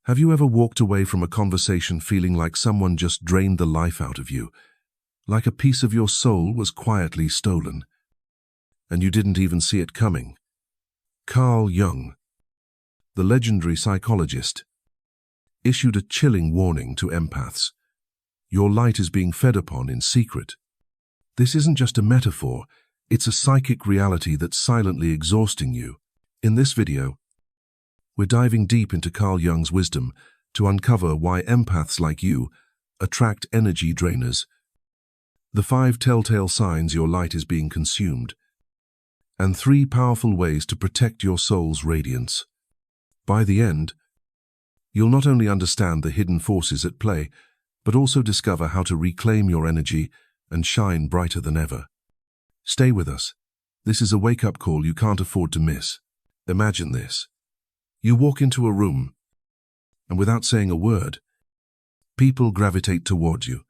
Have you ever walked away from a conversation feeling like someone just drained the life out of you? Like a piece of your soul was quietly stolen, and you didn't even see it coming? Carl Jung, the legendary psychologist, issued a chilling warning to empaths. Your light is being fed upon in secret. This isn't just a metaphor, it's a psychic reality that's silently exhausting you. In this video, we're diving deep into Carl Jung's wisdom to uncover why empaths like you attract energy drainers, the 5 telltale signs your light is being consumed, and 3 powerful ways to protect your soul's radiance. By the end, you'll not only understand the hidden forces at play, but also discover how to reclaim your energy and shine brighter than ever. Stay with us. This is a wake-up call you can't afford to miss. Imagine this. You walk into a room, and without saying a word, people gravitate toward you.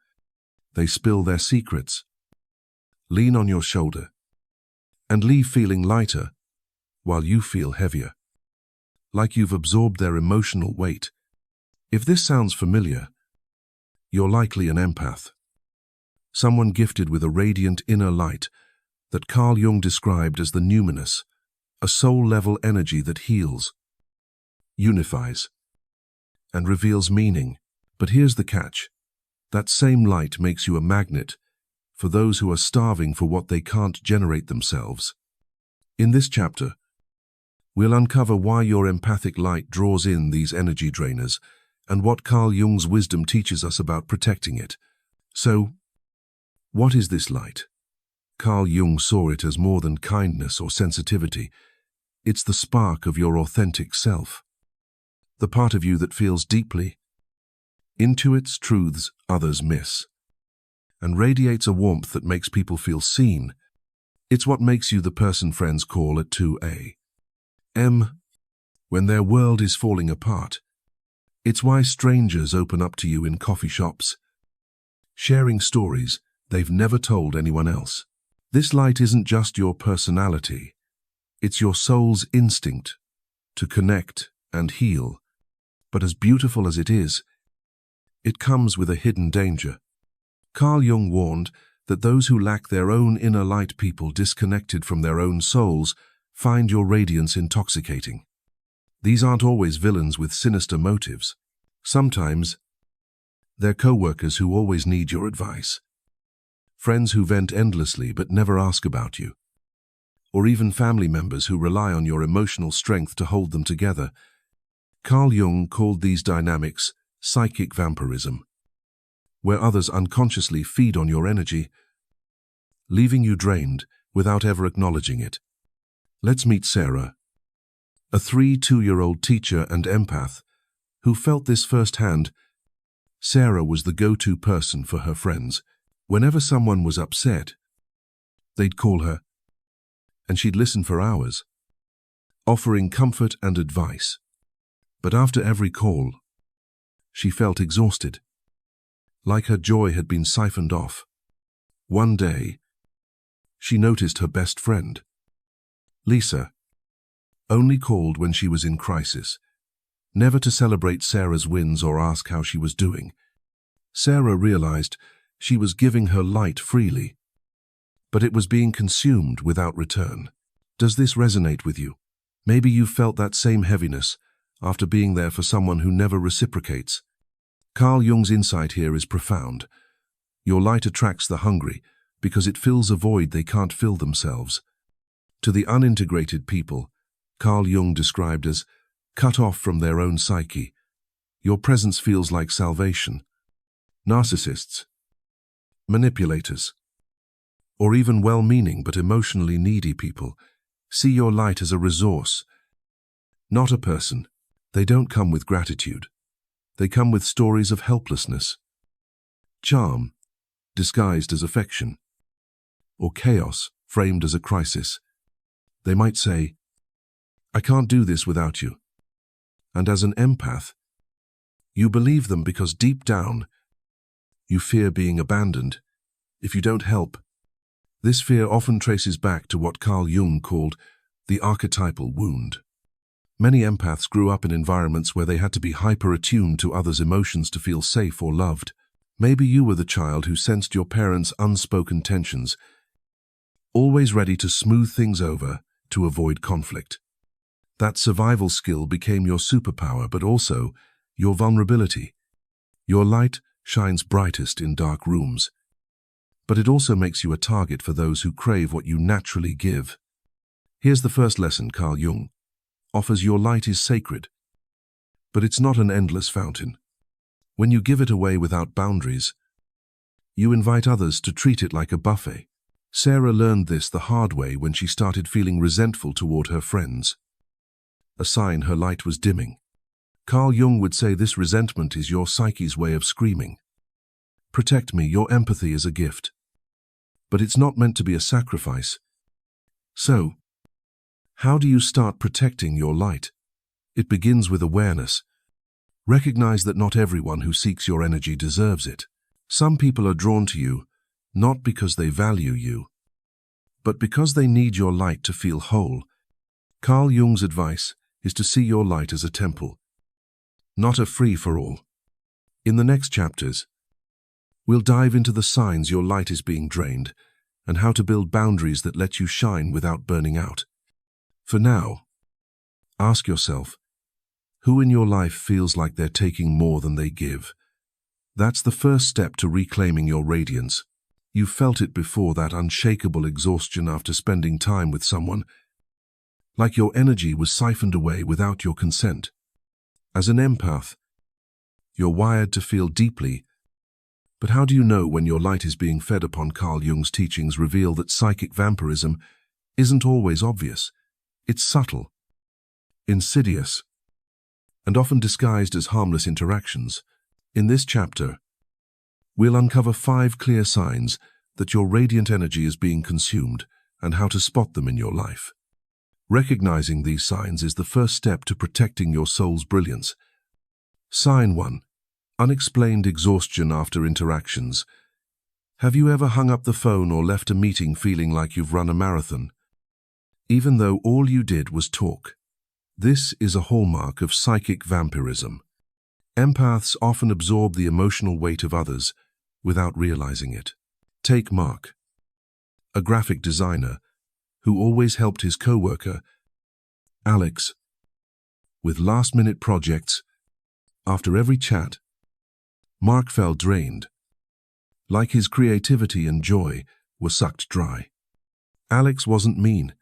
They spill their secrets, lean on your shoulder, and leave feeling lighter while you feel heavier, like you've absorbed their emotional weight. If this sounds familiar, you're likely an empath, someone gifted with a radiant inner light that Carl Jung described as the numinous, a soul-level energy that heals, unifies, and reveals meaning. But here's the catch. That same light makes you a magnet for those who are starving for what they can't generate themselves. In this chapter, we'll uncover why your empathic light draws in these energy drainers and what Carl Jung's wisdom teaches us about protecting it. So, what is this light? Carl Jung saw it as more than kindness or sensitivity. It's the spark of your authentic self, the part of you that feels deeply, intuits truths others miss, and radiates a warmth that makes people feel seen. It's what makes you the person friends call at 2 a.m. when their world is falling apart. It's why strangers open up to you in coffee shops, sharing stories they've never told anyone else. This light isn't just your personality, it's your soul's instinct to connect and heal. But as beautiful as it is, it comes with a hidden danger. Carl Jung warned that those who lack their own inner light, people disconnected from their own souls, find your radiance intoxicating. These aren't always villains with sinister motives. Sometimes, they're co-workers who always need your advice, friends who vent endlessly but never ask about you, or even family members who rely on your emotional strength to hold them together. Carl Jung called these dynamics psychic vampirism, where others unconsciously feed on your energy, leaving you drained without ever acknowledging it. Let's meet Sarah, a 32-year-old teacher and empath who felt this firsthand. Sarah was the go-to person for her friends. Whenever someone was upset, they'd call her, and she'd listen for hours, offering comfort and advice. But after every call, she felt exhausted, like her joy had been siphoned off. One day, she noticed her best friend, Lisa, only called when she was in crisis, never to celebrate Sarah's wins or ask how she was doing. Sarah realized she was giving her light freely, but it was being consumed without return. Does this resonate with you? Maybe you've felt that same heaviness after being there for someone who never reciprocates. Carl Jung's insight here is profound. Your light attracts the hungry because it fills a void they can't fill themselves. To the unintegrated people, Carl Jung described as cut off from their own psyche, your presence feels like salvation. Narcissists, manipulators, or even well-meaning but emotionally needy people see your light as a resource, not a person. They don't come with gratitude. They come with stories of helplessness, charm disguised as affection, or chaos framed as a crisis. They might say, "I can't do this without you." And as an empath, you believe them because deep down, you fear being abandoned if you don't help. This fear often traces back to what Carl Jung called the archetypal wound. Many empaths grew up in environments where they had to be hyper-attuned to others' emotions to feel safe or loved. Maybe you were the child who sensed your parents' unspoken tensions, always ready to smooth things over to avoid conflict. That survival skill became your superpower, but also your vulnerability. Your light shines brightest in dark rooms, but it also makes you a target for those who crave what you naturally give. Here's the first lesson Carl Jung offers: your light is sacred, but it's not an endless fountain. When you give it away without boundaries, you invite others to treat it like a buffet. Sarah learned this the hard way when she started feeling resentful toward her friends, a sign her light was dimming. Carl Jung would say this resentment is your psyche's way of screaming, "Protect me, your empathy is a gift." But it's not meant to be a sacrifice. So, how do you start protecting your light? It begins with awareness. Recognize that not everyone who seeks your energy deserves it. Some people are drawn to you, not because they value you, but because they need your light to feel whole. Carl Jung's advice is to see your light as a temple, not a free-for-all. In the next chapters, we'll dive into the signs your light is being drained and how to build boundaries that let you shine without burning out. For now, ask yourself, who in your life feels like they're taking more than they give? That's the first step to reclaiming your radiance. You felt it before, that unshakable exhaustion after spending time with someone, like your energy was siphoned away without your consent. As an empath, you're wired to feel deeply, but how do you know when your light is being fed upon? Carl Jung's teachings reveal that psychic vampirism isn't always obvious. It's subtle, insidious, and often disguised as harmless interactions. In this chapter, we'll uncover 5 clear signs that your radiant energy is being consumed and how to spot them in your life. Recognizing these signs is the first step to protecting your soul's brilliance. Sign 1. Unexplained exhaustion after interactions. Have you ever hung up the phone or left a meeting feeling like you've run a marathon, even though all you did was talk? This is a hallmark of psychic vampirism. Empaths often absorb the emotional weight of others without realizing it. Take Mark, a graphic designer who always helped his co-worker, Alex, with last-minute projects. After every chat, Mark felt drained, like his creativity and joy were sucked dry. Alex wasn't mean.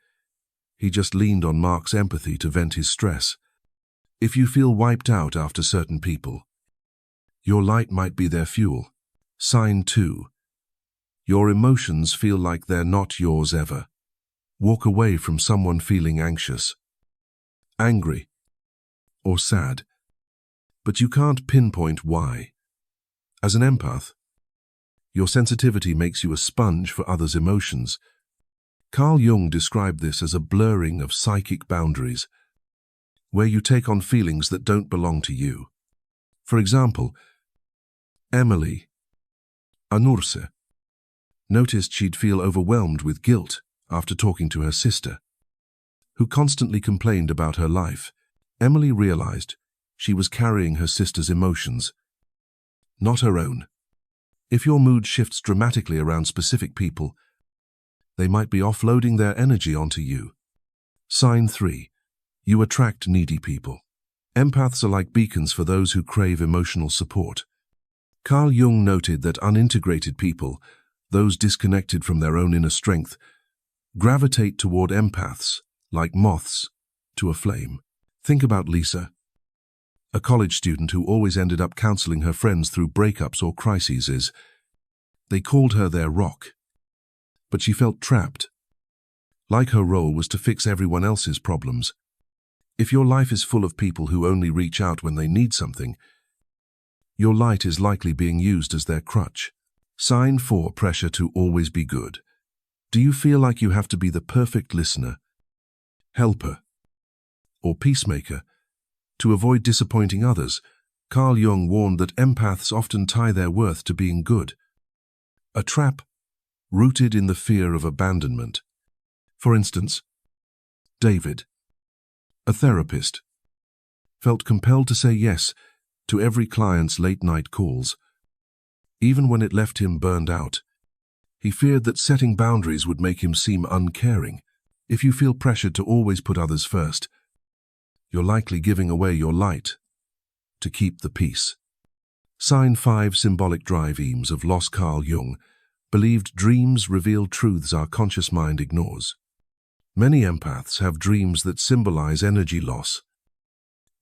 He just leaned on Mark's empathy to vent his stress. If you feel wiped out after certain people, your light might be their fuel. Sign 2. Your emotions feel like they're not yours ever. Walk away from someone feeling anxious, angry, or sad, but you can't pinpoint why. As an empath, your sensitivity makes you a sponge for others' emotions. Carl Jung described this as a blurring of psychic boundaries, where you take on feelings that don't belong to you. For example, Emily, a nurse, noticed she'd feel overwhelmed with guilt after talking to her sister, who constantly complained about her life. Emily realized she was carrying her sister's emotions, not her own. If your mood shifts dramatically around specific people, they might be offloading their energy onto you. Sign 3. You attract needy people. Empaths are like beacons for those who crave emotional support. Carl Jung noted that unintegrated people, those disconnected from their own inner strength, gravitate toward empaths like moths to a flame. Think about Lisa, a college student who always ended up counseling her friends through breakups or crises. They called her their rock, but she felt trapped, like her role was to fix everyone else's problems. If your life is full of people who only reach out when they need something, your light is likely being used as their crutch. Sign 4. Pressure to always be good. Do you feel like you have to be the perfect listener, helper, or peacemaker to avoid disappointing others? Carl Jung warned that empaths often tie their worth to being good, a trap rooted in the fear of abandonment. For instance, David, a therapist, felt compelled to say yes to every client's late-night calls. Even when it left him burned out, he feared that setting boundaries would make him seem uncaring. If you feel pressured to always put others first, you're likely giving away your light to keep the peace. Sign 5 Symbolic Drive Eames of lost Carl Jung believed dreams reveal truths our conscious mind ignores. Many empaths have dreams that symbolize energy loss,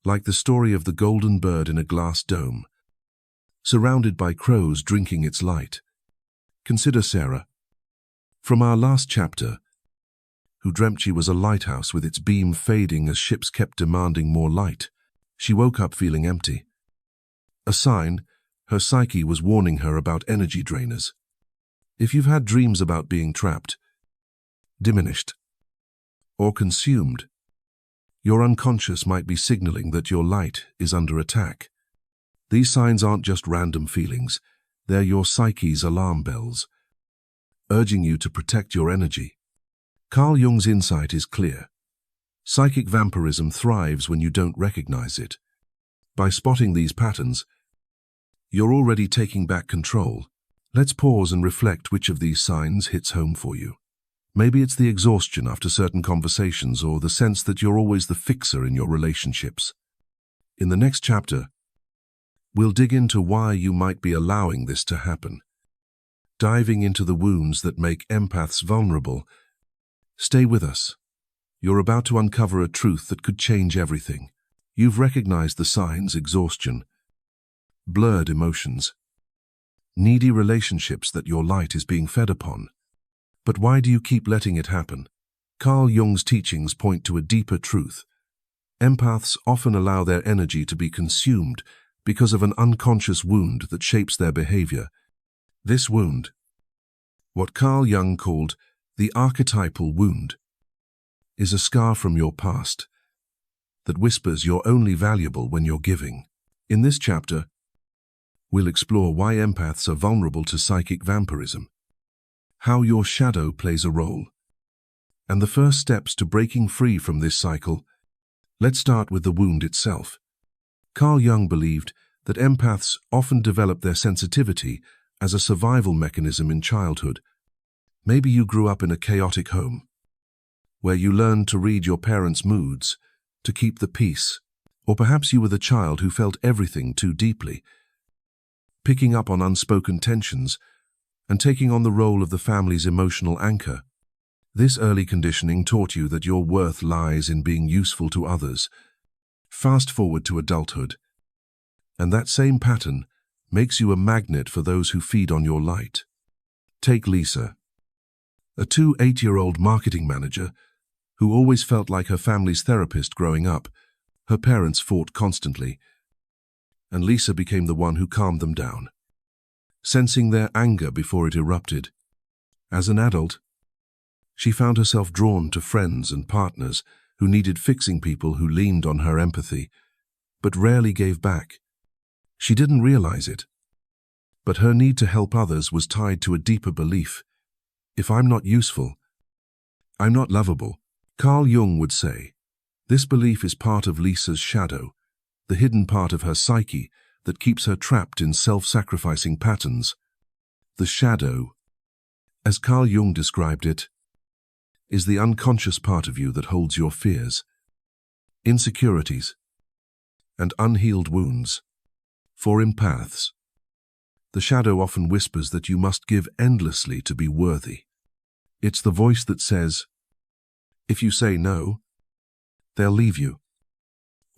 like the story of the golden bird in a glass dome, surrounded by crows drinking its light. Consider Sarah, from our last chapter, who dreamt she was a lighthouse with its beam fading as ships kept demanding more light. She woke up feeling empty. A sign her psyche was warning her about energy drainers. If you've had dreams about being trapped, diminished, or consumed, your unconscious might be signaling that your light is under attack. These signs aren't just random feelings, they're your psyche's alarm bells, urging you to protect your energy. Carl Jung's insight is clear. Psychic vampirism thrives when you don't recognize it. By spotting these patterns, you're already taking back control. Let's pause and reflect which of these signs hits home for you. Maybe it's the exhaustion after certain conversations or the sense that you're always the fixer in your relationships. In the next chapter, we'll dig into why you might be allowing this to happen, diving into the wounds that make empaths vulnerable. Stay with us. You're about to uncover a truth that could change everything. You've recognized the signs: exhaustion, blurred emotions, needy relationships that your light is being fed upon. But why do you keep letting it happen? Carl Jung's teachings point to a deeper truth. Empaths often allow their energy to be consumed because of an unconscious wound that shapes their behavior. This wound, what Carl Jung called the archetypal wound, is a scar from your past that whispers you're only valuable when you're giving. In this chapter, we'll explore why empaths are vulnerable to psychic vampirism, how your shadow plays a role, and the first steps to breaking free from this cycle. Let's start with the wound itself. Carl Jung believed that empaths often develop their sensitivity as a survival mechanism in childhood. Maybe you grew up in a chaotic home, where you learned to read your parents' moods to keep the peace. Or perhaps you were the child who felt everything too deeply, picking up on unspoken tensions and taking on the role of the family's emotional anchor. This early conditioning taught you that your worth lies in being useful to others. Fast forward to adulthood, and that same pattern makes you a magnet for those who feed on your light. Take Lisa, a 8-year-old marketing manager who always felt like her family's therapist growing up. Her parents fought constantly, and Lisa became the one who calmed them down, sensing their anger before it erupted. As an adult, she found herself drawn to friends and partners who needed fixing, people who leaned on her empathy, but rarely gave back. She didn't realize it, but her need to help others was tied to a deeper belief: if I'm not useful, I'm not lovable. Carl Jung would say, this belief is part of Lisa's shadow, the hidden part of her psyche that keeps her trapped in self-sacrificing patterns. The shadow, as Carl Jung described it, is the unconscious part of you that holds your fears, insecurities, and unhealed wounds. For empaths, the shadow often whispers that you must give endlessly to be worthy. It's the voice that says, if you say no, they'll leave you.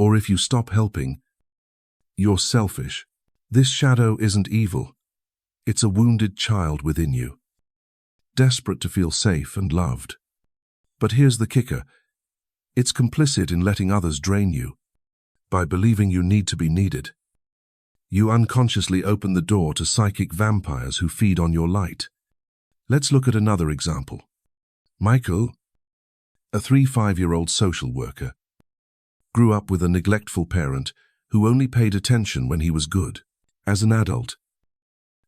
Or if you stop helping, you're selfish. This shadow isn't evil. It's a wounded child within you, desperate to feel safe and loved. But here's the kicker. It's complicit in letting others drain you. By believing you need to be needed, you unconsciously open the door to psychic vampires who feed on your light. Let's look at another example. Michael, a 5-year-old social worker, grew up with a neglectful parent who only paid attention when he was good. As an adult,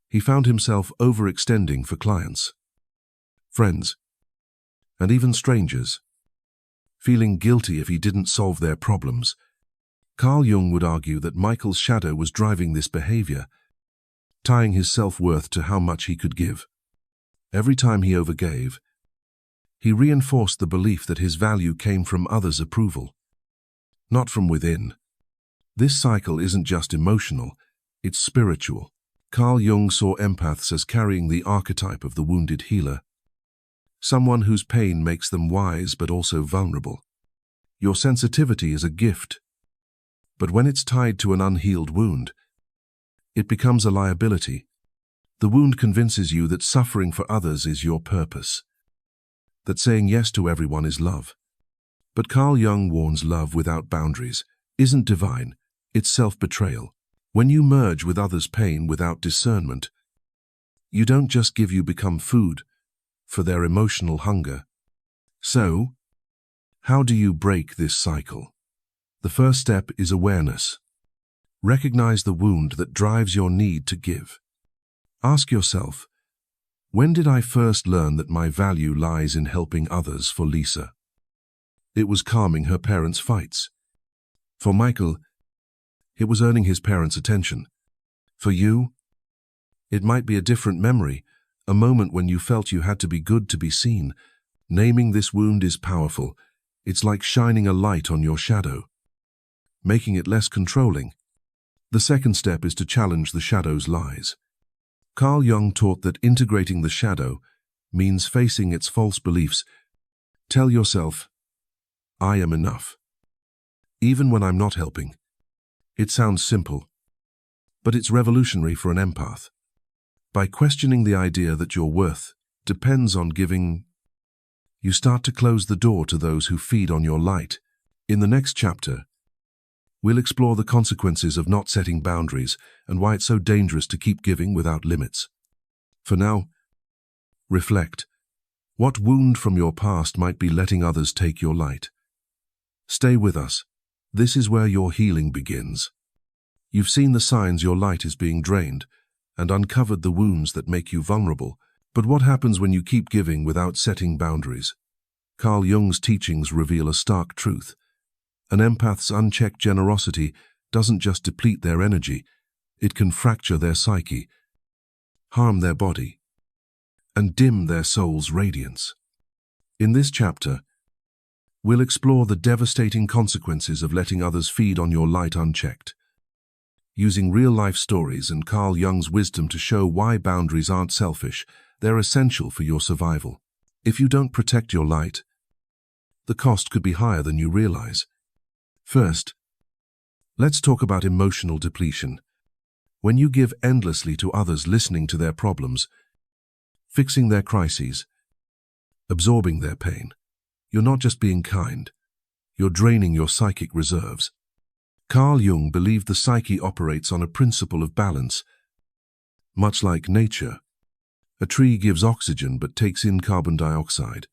he found himself overextending for clients, friends, and even strangers, feeling guilty if he didn't solve their problems. Carl Jung would argue that Michael's shadow was driving this behavior, tying his self-worth to how much he could give. Every time he overgave, he reinforced the belief that his value came from others' approval, not from within. This cycle isn't just emotional, it's spiritual. Carl Jung saw empaths as carrying the archetype of the wounded healer, someone whose pain makes them wise but also vulnerable. Your sensitivity is a gift, but when it's tied to an unhealed wound, it becomes a liability. The wound convinces you that suffering for others is your purpose, that saying yes to everyone is love. But Carl Jung warns love without boundaries isn't divine, it's self-betrayal. When you merge with others' pain without discernment, you don't just give, you become food for their emotional hunger. So, how do you break this cycle? The first step is awareness. Recognize the wound that drives your need to give. Ask yourself, when did I first learn that my value lies in helping others? For Lisa, it was calming her parents' fights. For Michael, it was earning his parents' attention. For you, it might be a different memory, a moment when you felt you had to be good to be seen. Naming this wound is powerful. It's like shining a light on your shadow, making it less controlling. The second step is to challenge the shadow's lies. Carl Jung taught that integrating the shadow means facing its false beliefs. Tell yourself, I am enough, even when I'm not helping. It sounds simple, but it's revolutionary for an empath. By questioning the idea that your worth depends on giving, you start to close the door to those who feed on your light. In the next chapter, we'll explore the consequences of not setting boundaries and why it's so dangerous to keep giving without limits. For now, reflect. What wound from your past might be letting others take your light? Stay with us. This is where your healing begins. You've seen the signs your light is being drained and uncovered the wounds that make you vulnerable. But what happens when you keep giving without setting boundaries? Carl Jung's teachings reveal a stark truth. An empath's unchecked generosity doesn't just deplete their energy, it can fracture their psyche, harm their body, and dim their soul's radiance. In this chapter, we'll explore the devastating consequences of letting others feed on your light unchecked, using real-life stories and Carl Jung's wisdom to show why boundaries aren't selfish, they're essential for your survival. If you don't protect your light, the cost could be higher than you realize. First, let's talk about emotional depletion. When you give endlessly to others, listening to their problems, fixing their crises, absorbing their pain, you're not just being kind, you're draining your psychic reserves. Carl Jung believed the psyche operates on a principle of balance. Much like nature, a tree gives oxygen but takes in carbon dioxide.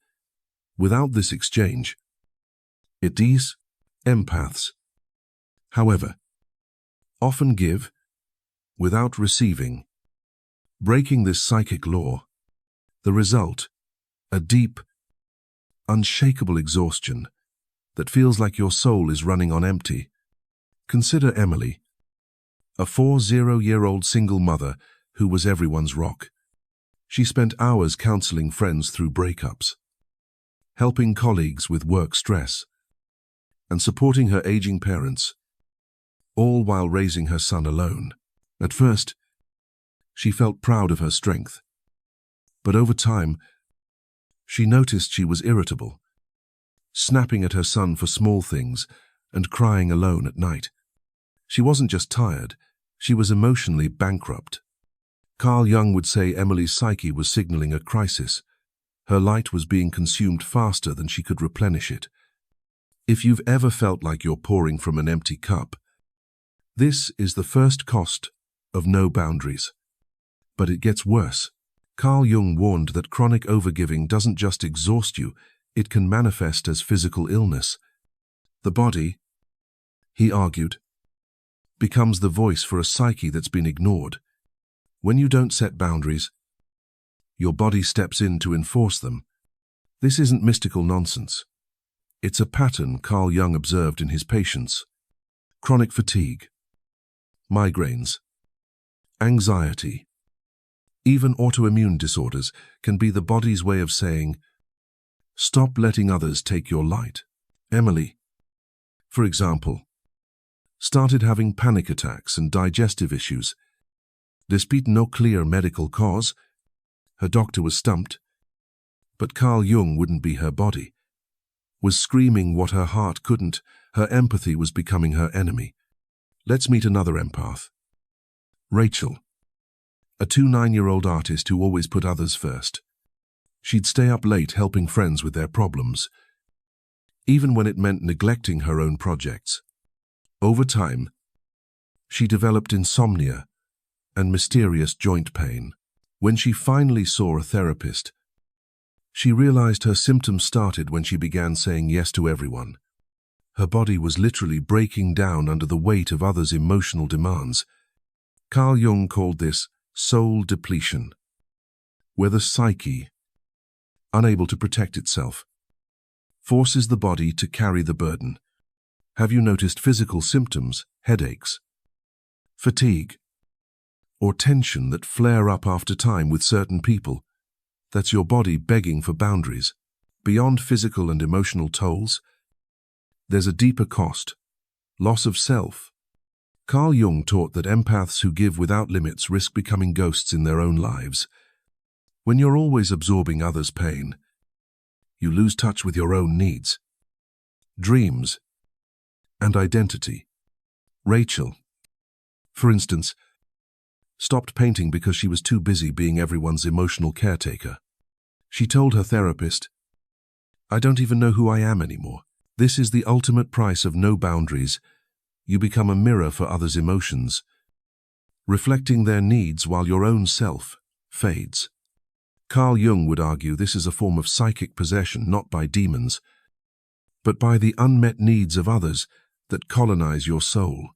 Without this exchange, these empaths, however, often give without receiving, breaking this psychic law. The result, a deep, unshakable exhaustion that feels like your soul is running on empty. Consider Emily, a 40-year-old single mother who was everyone's rock. She spent hours counseling friends through breakups, helping colleagues with work stress, and supporting her aging parents, all while raising her son alone. At first, she felt proud of her strength, but over time, she noticed she was irritable, snapping at her son for small things and crying alone at night. She wasn't just tired, she was emotionally bankrupt. Carl Jung would say Emily's psyche was signaling a crisis. Her light was being consumed faster than she could replenish it. If you've ever felt like you're pouring from an empty cup, this is the first cost of no boundaries. But it gets worse. Carl Jung warned that chronic overgiving doesn't just exhaust you, it can manifest as physical illness. The body, he argued, becomes the voice for a psyche that's been ignored. When you don't set boundaries, your body steps in to enforce them. This isn't mystical nonsense. It's a pattern Carl Jung observed in his patients. chronic fatigue, migraines, anxiety, even autoimmune disorders can be the body's way of saying, stop letting others take your light. Emily, for example, started having panic attacks and digestive issues. Despite no clear medical cause, her doctor was stumped, but Carl Jung wouldn't be her body, was screaming what her heart couldn't. Her empathy was becoming her enemy. Let's meet another empath. Rachel, a 29-year-old artist who always put others first. She'd stay up late helping friends with their problems, even when it meant neglecting her own projects. Over time, she developed insomnia and mysterious joint pain. When she finally saw a therapist, she realized her symptoms started when she began saying yes to everyone. Her body was literally breaking down under the weight of others' emotional demands. Carl Jung called this soul depletion, where the psyche, unable to protect itself, forces the body to carry the burden. Have you noticed physical symptoms, headaches, fatigue, or tension that flare up after time with certain people? That's your body begging for boundaries. Beyond physical and emotional tolls, there's a deeper cost: loss of self. Carl Jung taught that empaths who give without limits risk becoming ghosts in their own lives. When you're always absorbing others' pain, you lose touch with your own needs, dreams, and identity. Rachel, for instance, stopped painting because she was too busy being everyone's emotional caretaker. She told her therapist, "I don't even know who I am anymore." This is the ultimate price of no boundaries. You become a mirror for others' emotions, reflecting their needs while your own self fades. Carl Jung would argue this is a form of psychic possession, not by demons, but by the unmet needs of others that colonize your soul.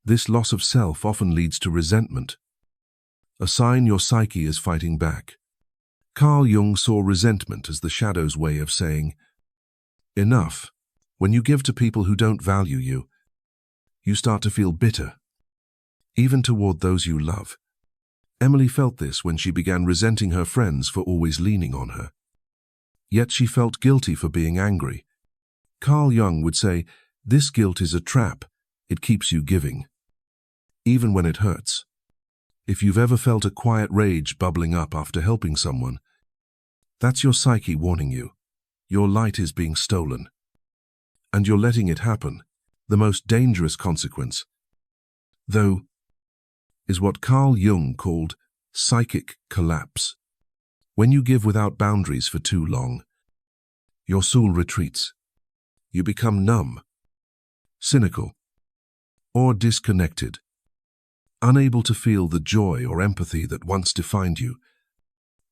This loss of self often leads to resentment, a sign your psyche is fighting back. Carl Jung saw resentment as the shadow's way of saying, enough. When you give to people who don't value you, you start to feel bitter, even toward those you love. Emily felt this when she began resenting her friends for always leaning on her. Yet she felt guilty for being angry. Carl Jung would say, this guilt is a trap. It keeps you giving, even when it hurts. If you've ever felt a quiet rage bubbling up after helping someone, that's your psyche warning you. Your light is being stolen, and you're letting it happen. The most dangerous consequence, though, is what Carl Jung called psychic collapse. When you give without boundaries for too long, your soul retreats. You become numb, cynical, or disconnected, unable to feel the joy or empathy that once defined you.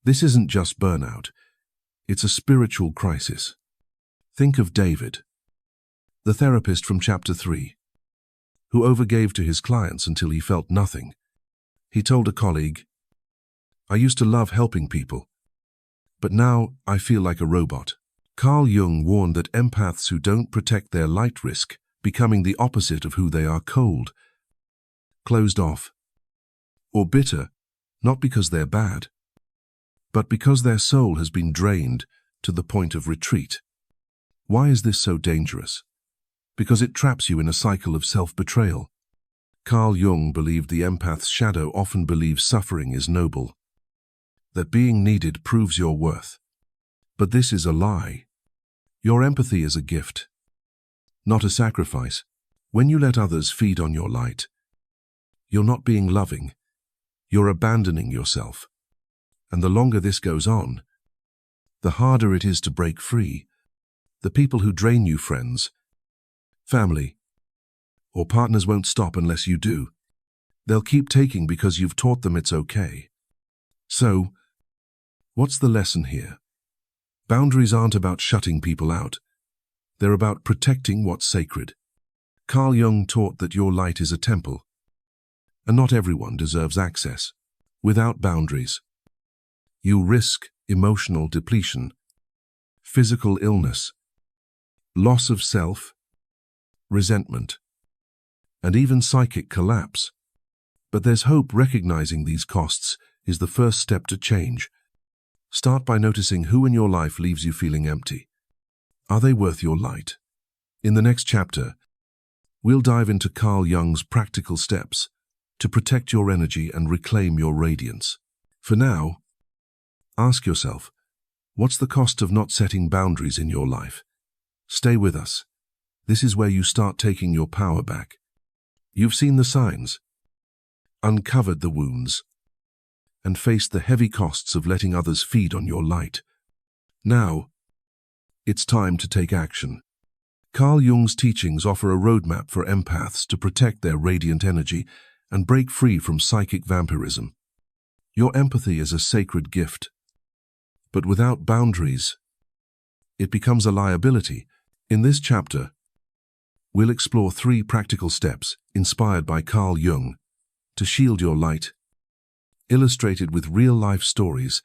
This isn't just burnout, it's a spiritual crisis. Think of David, the therapist from Chapter 3, who overgave to his clients until he felt nothing. He told a colleague, "I used to love helping people, but now I feel like a robot." Carl Jung warned that empaths who don't protect their light risk becoming the opposite of who they are: cold, closed off, or bitter, not because they're bad, but because their soul has been drained to the point of retreat. Why is this so dangerous? Because it traps you in a cycle of self-betrayal. Carl Jung believed the empath's shadow often believes suffering is noble, that being needed proves your worth. But this is a lie. Your empathy is a gift, not a sacrifice. When you let others feed on your light, you're not being loving, you're abandoning yourself. And the longer this goes on, the harder it is to break free. The people who drain you, friends, family, or partners, won't stop unless you do. They'll keep taking because you've taught them it's okay. So, what's the lesson here? Boundaries aren't about shutting people out. They're about protecting what's sacred. Carl Jung taught that your light is a temple, and not everyone deserves access. Without boundaries, you risk emotional depletion, physical illness, loss of self, resentment, and even psychic collapse. But there's hope. Recognizing these costs is the first step to change. Start by noticing who in your life leaves you feeling empty. Are they worth your light? In the next chapter, we'll dive into Carl Jung's practical steps to protect your energy and reclaim your radiance. For now, ask yourself, what's the cost of not setting boundaries in your life? Stay with us. This is where you start taking your power back. You've seen the signs, uncovered the wounds, and faced the heavy costs of letting others feed on your light. Now, it's time to take action. Carl Jung's teachings offer a roadmap for empaths to protect their radiant energy and break free from psychic vampirism. Your empathy is a sacred gift, but without boundaries, it becomes a liability. In this chapter, we'll explore 3 practical steps inspired by Carl Jung to shield your light, illustrated with real-life stories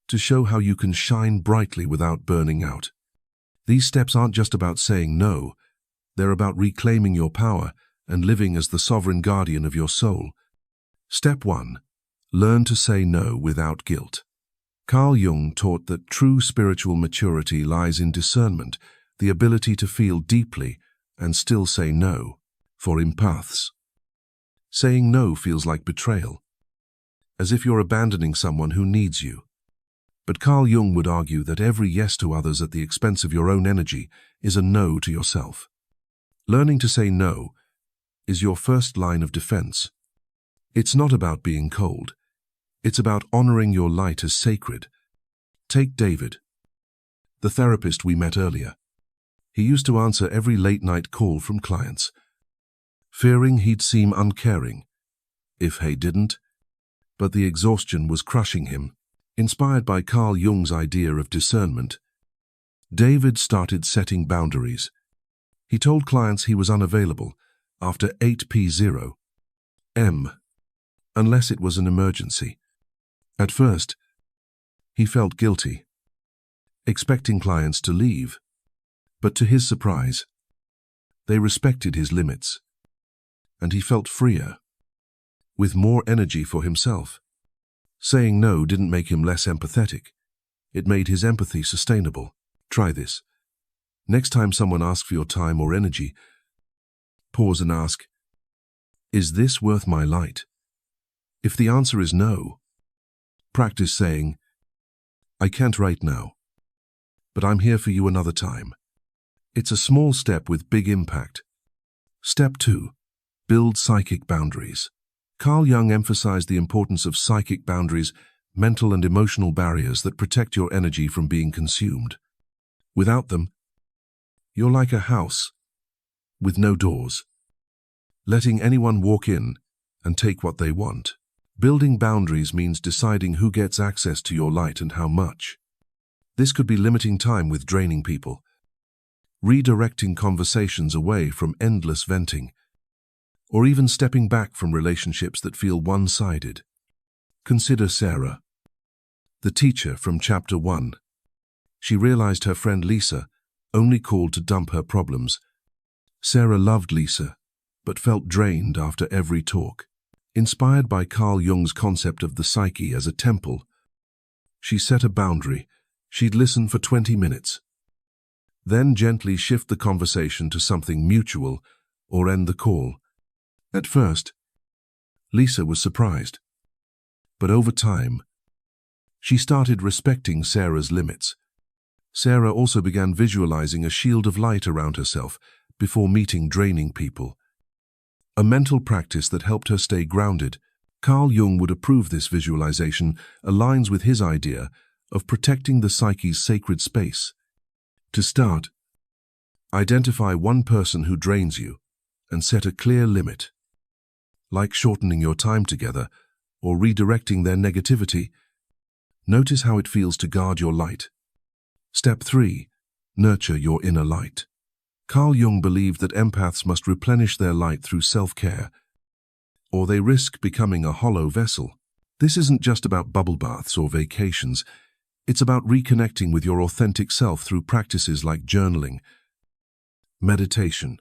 to show how you can shine brightly without burning out. These steps aren't just about saying no, they're about reclaiming your power and living as the sovereign guardian of your soul. Step 1. Learn to say no without guilt. Carl Jung taught that true spiritual maturity lies in discernment, the ability to feel deeply and still say no. For empaths, saying no feels like betrayal, as if you're abandoning someone who needs you. But Carl Jung would argue that every yes to others at the expense of your own energy is a no to yourself. Learning to say no is your first line of defense. It's not about being cold. It's about honoring your light as sacred. Take David, the therapist we met earlier. He used to answer every late-night call from clients, fearing he'd seem uncaring if he didn't, but the exhaustion was crushing him. Inspired by Carl Jung's idea of discernment, David started setting boundaries. He told clients he was unavailable after 8 p.m, unless it was an emergency. At first, he felt guilty, expecting clients to leave, but to his surprise, they respected his limits, and he felt freer, with more energy for himself. Saying no didn't make him less empathetic. It made his empathy sustainable. Try this. Next time someone asks for your time or energy, pause and ask, is this worth my light? If the answer is no, practice saying, I can't right now, but I'm here for you another time. It's a small step with big impact. Step 2. Build psychic boundaries. Carl Jung emphasized the importance of psychic boundaries, mental and emotional barriers that protect your energy from being consumed. Without them, you're like a house with no doors, letting anyone walk in and take what they want. Building boundaries means deciding who gets access to your light and how much. This could be limiting time with draining people, redirecting conversations away from endless venting, or even stepping back from relationships that feel one-sided. Consider Sarah, the teacher from Chapter 1. She realized her friend Lisa only called to dump her problems. Sarah loved Lisa, but felt drained after every talk. Inspired by Carl Jung's concept of the psyche as a temple, she set a boundary. She'd listen for 20 minutes, then gently shift the conversation to something mutual or end the call. At first, Lisa was surprised, but over time, she started respecting Sarah's limits. Sarah also began visualizing a shield of light around herself before meeting draining people, a mental practice that helped her stay grounded. Carl Jung would approve this visualization aligns with his idea of protecting the psyche's sacred space. To start, identify one person who drains you and set a clear limit. Like shortening your time together or redirecting their negativity, notice how it feels to guard your light. Step 3. Nurture your inner light. Carl Jung believed that empaths must replenish their light through self-care, or they risk becoming a hollow vessel. This isn't just about bubble baths or vacations. It's about reconnecting with your authentic self through practices like journaling, meditation,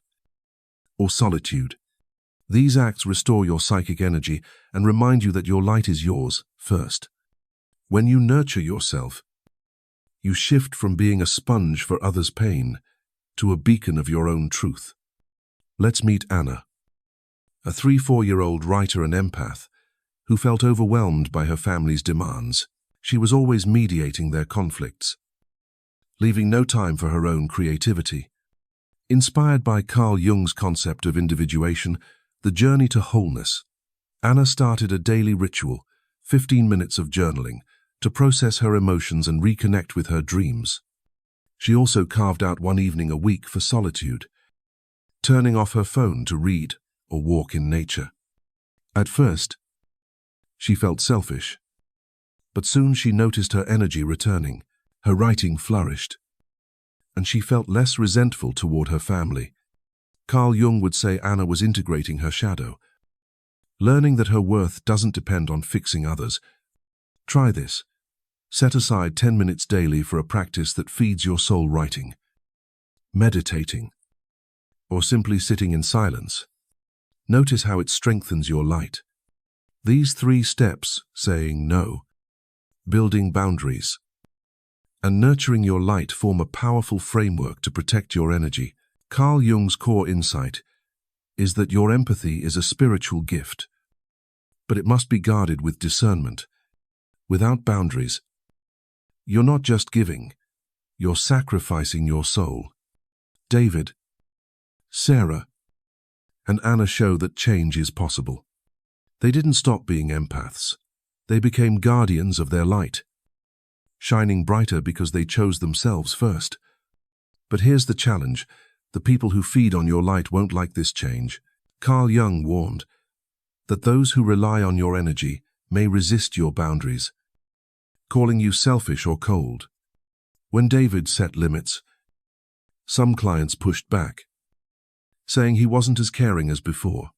or solitude. These acts restore your psychic energy and remind you that your light is yours first. When you nurture yourself, you shift from being a sponge for others' pain to a beacon of your own truth. Let's meet Anna, a 3-4-year-old writer and empath who felt overwhelmed by her family's demands. She was always mediating their conflicts, leaving no time for her own creativity. Inspired by Carl Jung's concept of individuation, the journey to wholeness, Anna started a daily ritual, 15 minutes of journaling, to process her emotions and reconnect with her dreams. She also carved out one evening a week for solitude, turning off her phone to read or walk in nature. At first, she felt selfish, but soon she noticed her energy returning, her writing flourished, and she felt less resentful toward her family. Carl Jung would say Anna was integrating her shadow, learning that her worth doesn't depend on fixing others. Try this. Set aside 10 minutes daily for a practice that feeds your soul: writing, meditating, or simply sitting in silence. Notice how it strengthens your light. These 3 steps, saying no, building boundaries, and nurturing your light, form a powerful framework to protect your energy. Carl Jung's core insight is that your empathy is a spiritual gift, but it must be guarded with discernment. Without boundaries, you're not just giving, you're sacrificing your soul. David, Sarah, and Anna show that change is possible. They didn't stop being empaths. They became guardians of their light, shining brighter because they chose themselves first. But here's the challenge: the people who feed on your light won't like this change. Carl Jung warned that those who rely on your energy may resist your boundaries, calling you selfish or cold. When David set limits, some clients pushed back, saying he wasn't as caring as before.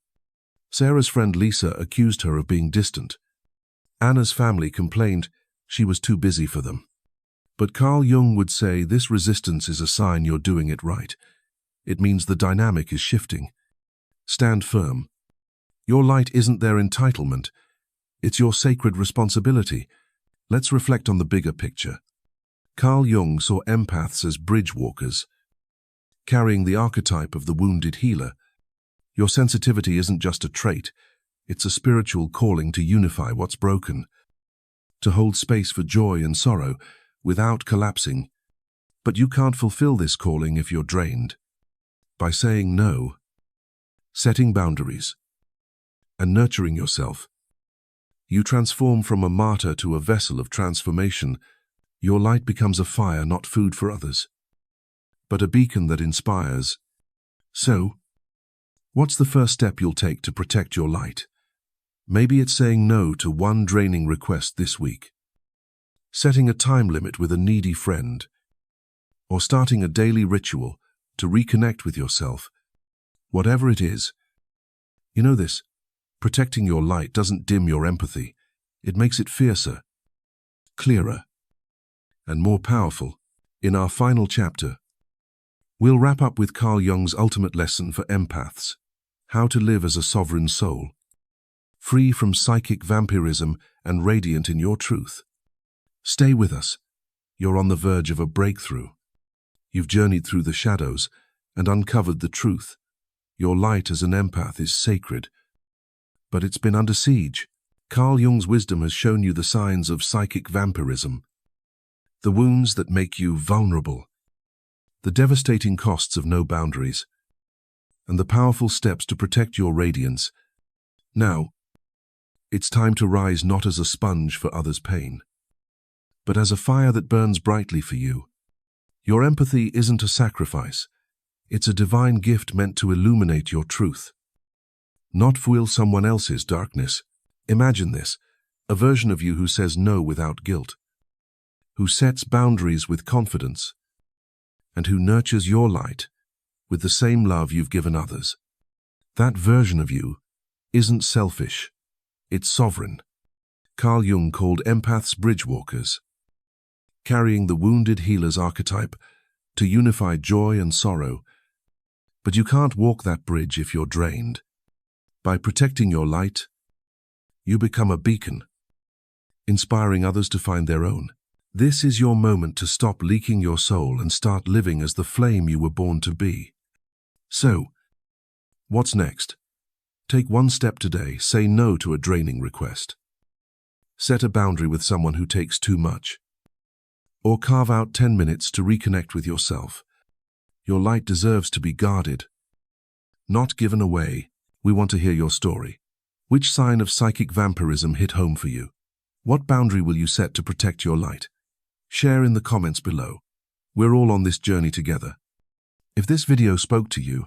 Sarah's friend Lisa accused her of being distant. Anna's family complained she was too busy for them. But Carl Jung would say this resistance is a sign you're doing it right. It means the dynamic is shifting. Stand firm. Your light isn't their entitlement. It's your sacred responsibility. Let's reflect on the bigger picture. Carl Jung saw empaths as bridge walkers, carrying the archetype of the wounded healer. Your sensitivity isn't just a trait, it's a spiritual calling to unify what's broken, to hold space for joy and sorrow without collapsing. But you can't fulfill this calling if you're drained. By saying no, setting boundaries, and nurturing yourself, you transform from a martyr to a vessel of transformation. Your light becomes a fire, not food for others, but a beacon that inspires. So, what's the first step you'll take to protect your light? Maybe it's saying no to one draining request this week, setting a time limit with a needy friend, or starting a daily ritual to reconnect with yourself. Whatever it is, you know this: protecting your light doesn't dim your empathy. It makes it fiercer, clearer, and more powerful. In our final chapter, we'll wrap up with Carl Jung's ultimate lesson for empaths: how to live as a sovereign soul, free from psychic vampirism and radiant in your truth. Stay with us. You're on the verge of a breakthrough. You've journeyed through the shadows and uncovered the truth. Your light as an empath is sacred, but it's been under siege. Carl Jung's wisdom has shown you the signs of psychic vampirism, the wounds that make you vulnerable, the devastating costs of no boundaries, and the powerful steps to protect your radiance. Now, it's time to rise not as a sponge for others' pain, but as a fire that burns brightly for you. Your empathy isn't a sacrifice. It's a divine gift meant to illuminate your truth, not fuel someone else's darkness. Imagine this: a version of you who says no without guilt, who sets boundaries with confidence, and who nurtures your light with the same love you've given others. That version of you isn't selfish, it's sovereign. Carl Jung called empaths bridge walkers, carrying the wounded healer's archetype to unify joy and sorrow. But you can't walk that bridge if you're drained. By protecting your light, you become a beacon, inspiring others to find their own. This is your moment to stop leaking your soul and start living as the flame you were born to be. So, what's next? Take one step today. Say no to a draining request. Set a boundary with someone who takes too much. Or carve out 10 minutes to reconnect with yourself. Your light deserves to be guarded, not given away. We want to hear your story. Which sign of psychic vampirism hit home for you? What boundary will you set to protect your light? Share in the comments below. We're all on this journey together. If this video spoke to you,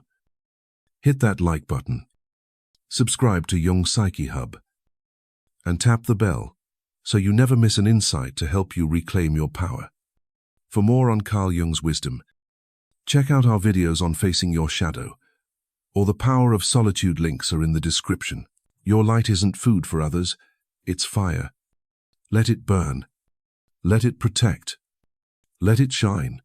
hit that like button, subscribe to Jung Psyche Hub, and tap the bell so you never miss an insight to help you reclaim your power. For more on Carl Jung's wisdom, check out our videos on Facing Your Shadow, or The Power of Solitude. Links are in the description. Your light isn't food for others, it's fire. Let it burn. Let it protect. Let it shine.